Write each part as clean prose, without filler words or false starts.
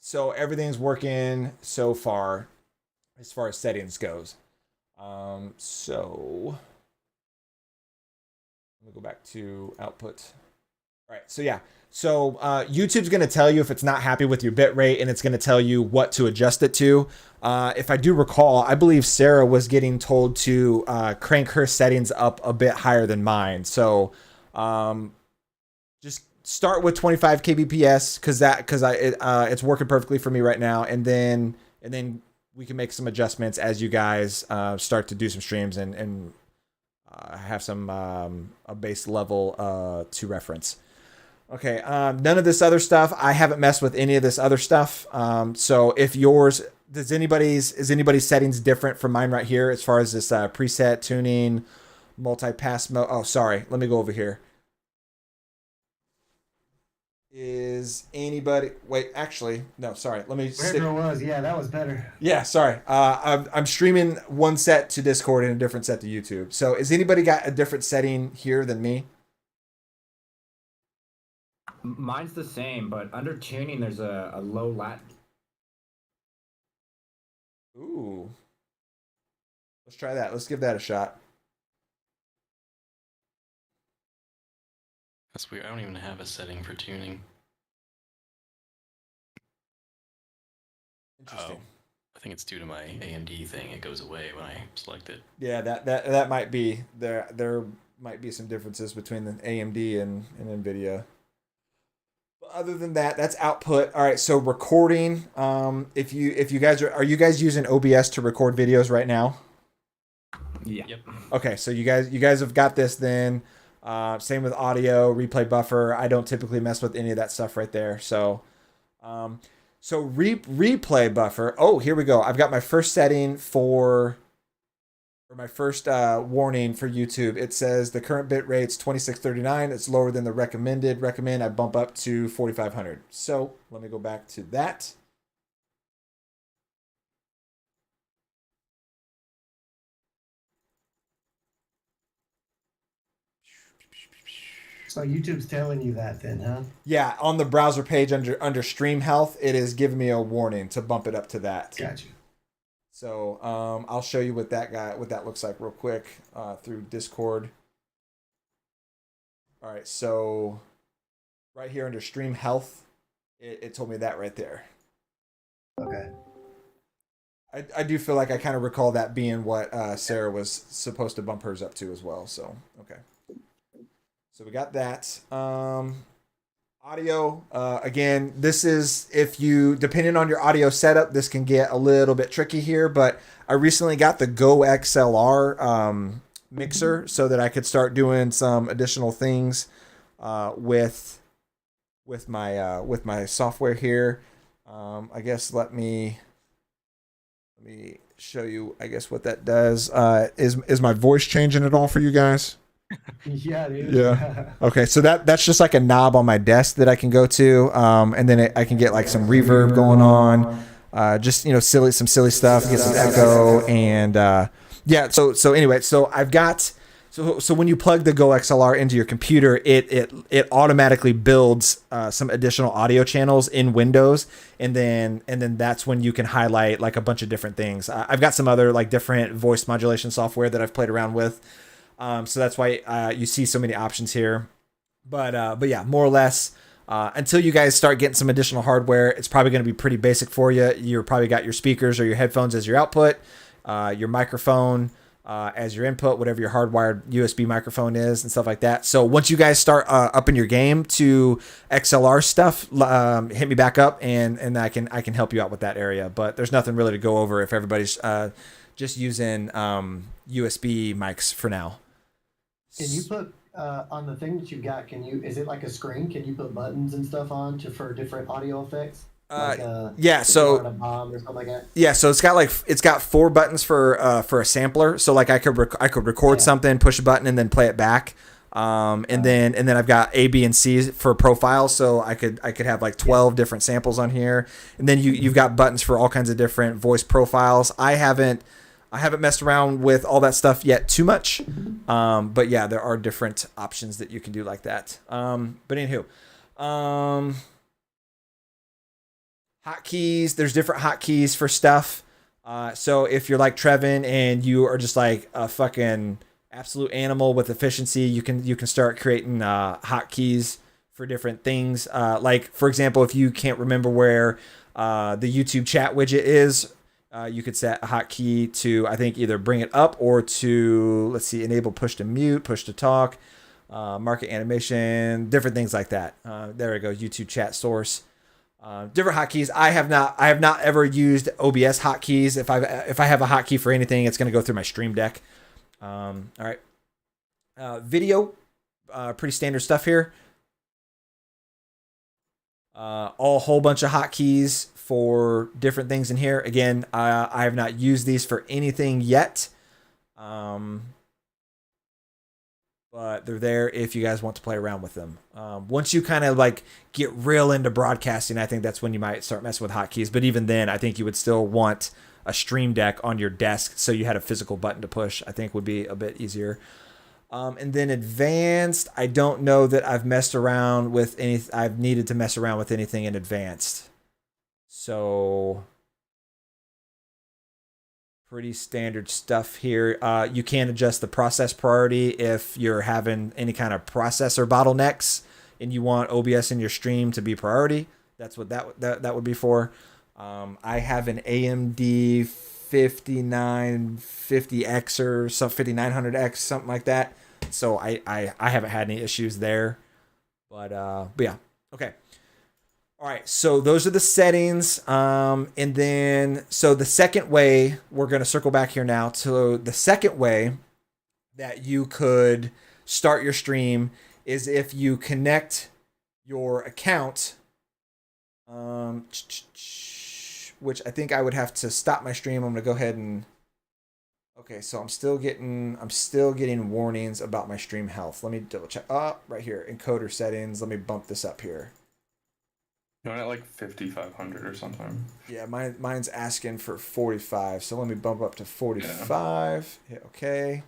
So everything's working so far as settings goes. So let me go back to output. All right, so yeah. So YouTube's going to tell you if it's not happy with your bit rate, and it's going to tell you what to adjust it to. If I do recall, I believe Sarah was getting told to crank her settings up a bit higher than mine. So just start with 25 kbps because it's working perfectly for me right now, and then we can make some adjustments as you guys start to do some streams and have some a base level to reference. Okay, none of this other stuff. I haven't messed with any of this other stuff. So if yours, is anybody's settings different from mine right here as far as this preset tuning, multi-pass mode? Oh, sorry. Let me go over here. Is anybody, wait, actually, no, sorry. Let me Wherever it was, yeah, that was better. Yeah, sorry. I'm streaming one set to Discord and a different set to YouTube. So has anybody got a different setting here than me? Mine's the same, but under tuning, there's a low lat. Ooh. Let's try that. Let's give that a shot. That's weird. I don't even have a setting for tuning. Interesting. Oh, I think it's due to my AMD thing. It goes away when I select it. Yeah, that might be there. There might be some differences between the AMD and NVIDIA. But other than that, that's output. All right, so recording. If you guys are you guys using OBS to record videos right now? Yeah. Yep. Okay, so you guys have got this then. Same with audio, replay buffer. I don't typically mess with any of that stuff right there. So, replay buffer. Oh, here we go. I've got my first setting or my first warning for YouTube. It says the current bit rate's 2639. It's lower than the recommended. Recommend I bump up to 4500. So let me go back to that. So YouTube's telling you that then, huh? Yeah, on the browser page under stream health, it is giving me a warning to bump it up to that. Gotcha. So I'll show you what that looks like real quick through Discord. All right, so right here under stream health, it told me that right there. Okay. I do feel like I kind of recall that being what Sarah was supposed to bump hers up to as well. So okay. So we got that. Audio, again, this is, if you, depending on your audio setup, this can get a little bit tricky here, but I recently got the Go XLR mixer so that I could start doing some additional things with my software here. I guess let me show you, I guess, what that does. Is my voice changing at all for you guys? Yeah, dude. Yeah. Okay, so that's just like a knob on my desk that I can go to, and then I can get like some reverb going on, just some silly stuff, get some echo, and yeah. So anyway, so I've got so when you plug the Go XLR into your computer, it automatically builds some additional audio channels in Windows, and then that's when you can highlight like a bunch of different things. I've got some other like different voice modulation software that I've played around with. So that's why you see so many options here, but yeah, more or less, until you guys start getting some additional hardware, it's probably going to be pretty basic for you. You're probably got your speakers or your headphones as your output, your microphone as your input, whatever your hardwired USB microphone is and stuff like that. So once you guys start upping your game to XLR stuff, hit me back up and I can help you out with that area. But there's nothing really to go over if everybody's just using USB mics for now. Can you put on the thing that you've got? Is it like a screen? Can you put buttons and stuff on for different audio effects? Like yeah. So a bomb or something like that. Yeah, so it's got 4 buttons for a sampler. So like I could record something, push a button, and then play it back. And then I've got A, B, and C for profiles. So I could have like 12 different samples on here. And then you've got buttons for all kinds of different voice profiles. I haven't messed around with all that stuff yet too much. But yeah, there are different options that you can do like that. But anywho, hotkeys. There's different hotkeys for stuff. So if you're like Trevin and you are just like a fucking absolute animal with efficiency, you can start creating hotkeys for different things. Like for example, if you can't remember where the YouTube chat widget is, you could set a hotkey to, I think, either bring it up or to, let's see, enable push to mute, push to talk, market animation, different things like that. There we go, YouTube chat source. Different hotkeys. I have not ever used OBS hotkeys. If I have a hotkey for anything, it's going to go through my Stream Deck. All right. Video, pretty standard stuff here. A whole bunch of hotkeys for different things in here. Again, I have not used these for anything yet. But they're there if you guys want to play around with them. Once you kind of like get real into broadcasting, I think that's when you might start messing with hotkeys. But even then, I think you would still want a Stream Deck on your desk so you had a physical button to push. I think would be a bit easier. And then advanced, I don't know that I've messed around with any. I've needed to mess around with anything in advanced. So pretty standard stuff here. You can adjust the process priority if you're having any kind of processor bottlenecks and you want OBS in your stream to be priority. That's what that would be for. I have an AMD 5950X or some 5900X, something like that. So I haven't had any issues there. But yeah, okay. All right, so those are the settings. And then, so the second way, we're going to circle back here now to the second way that you could start your stream is if you connect your account, which I think I would have to stop my stream. I'm going to go ahead and, okay, so I'm still getting warnings about my stream health. Let me double check. Oh, right here, encoder settings. Let me bump this up here. You're at like 5,500 or something. Yeah, mine's asking for 45, so let me bump up to 45. Yeah. Hit OK.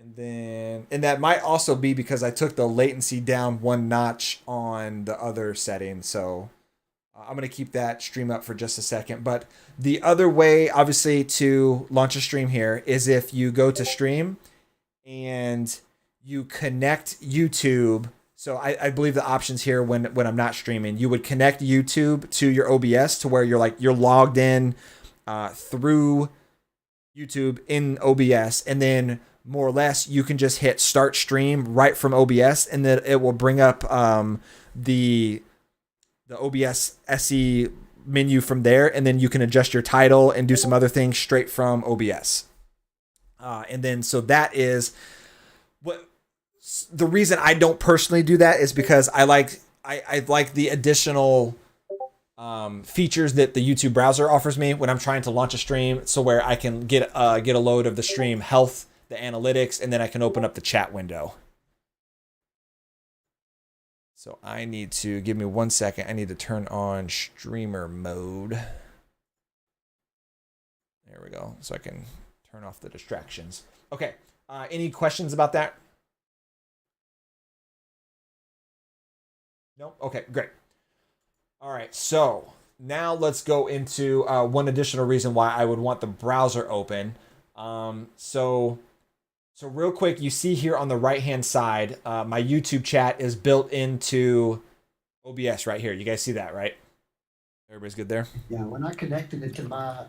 And that might also be because I took the latency down one notch on the other setting, so I'm going to keep that stream up for just a second. But the other way, obviously, to launch a stream here is if you go to stream and you connect YouTube. So I believe the options here when I'm not streaming, you would connect YouTube to your OBS to where you're logged in through YouTube in OBS, and then more or less you can just hit start stream right from OBS, and then it will bring up the OBS SE menu from there, and then you can adjust your title and do some other things straight from OBS. And then so that is what. The reason I don't personally do that is because I like the additional features that the YouTube browser offers me when I'm trying to launch a stream, so where I can get a load of the stream health, the analytics, and then I can open up the chat window. So I need to give me 1 second. I need to turn on streamer mode. There we go. So I can turn off the distractions. Okay. Any questions about that? No? Okay, great. All right, so now let's go into one additional reason why I would want the browser open. So real quick, you see here on the right-hand side, my YouTube chat is built into OBS right here. You guys see that, right? Everybody's good there? Yeah, when I connected it to mine,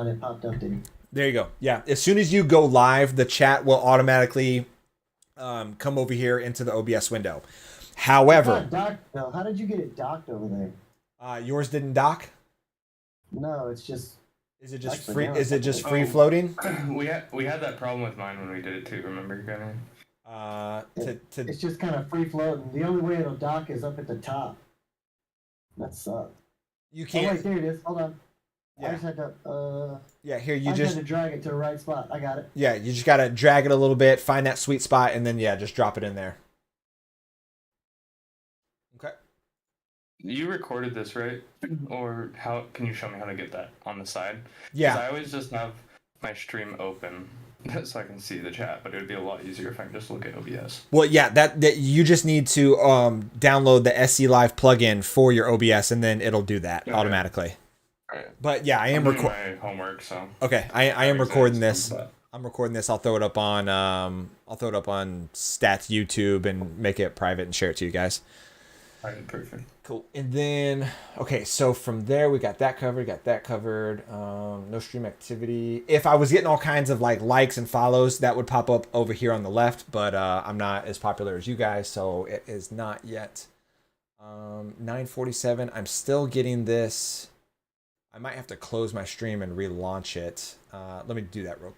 it popped up to me. There you go. Yeah, as soon as you go live, the chat will automatically come over here into the OBS window. However, how did you get it docked over there? Yours didn't dock? No, it's just. Is it just free? Is it just free floating? We had that problem with mine when we did it too. Remember, Gunner? It's just kind of free floating. The only way it'll dock is up at the top. That sucks. You can't. Oh wait, there it is. Hold on. Yeah. I just had to. Yeah, here you I just had to drag it to the right spot. I got it. Yeah, you just gotta drag it a little bit, find that sweet spot, and then just drop it in there. Okay. You recorded this, right? Or how can you show me how to get that on the side? Yeah. 'Cause I always just have my stream open so I can see the chat, but it would be a lot easier if I can just look at OBS. Well, yeah, that you just need to download the SC Live plugin for your OBS, and then it'll do that automatically. Alright. But yeah, I am doing recording. my homework, so. Okay, I am recording this. But I'm recording this. I'll throw it up on Stats YouTube and make it private and share it to you guys. alright, perfect. Cool. And then, okay, so from there we got that covered. No stream activity. If I was getting all kinds of like likes and follows, that would pop up over here on the left, but I'm not as popular as you guys, so it is not yet. 9:47. I'm still getting this. I might have to close my stream and relaunch it. Let me do that real quick.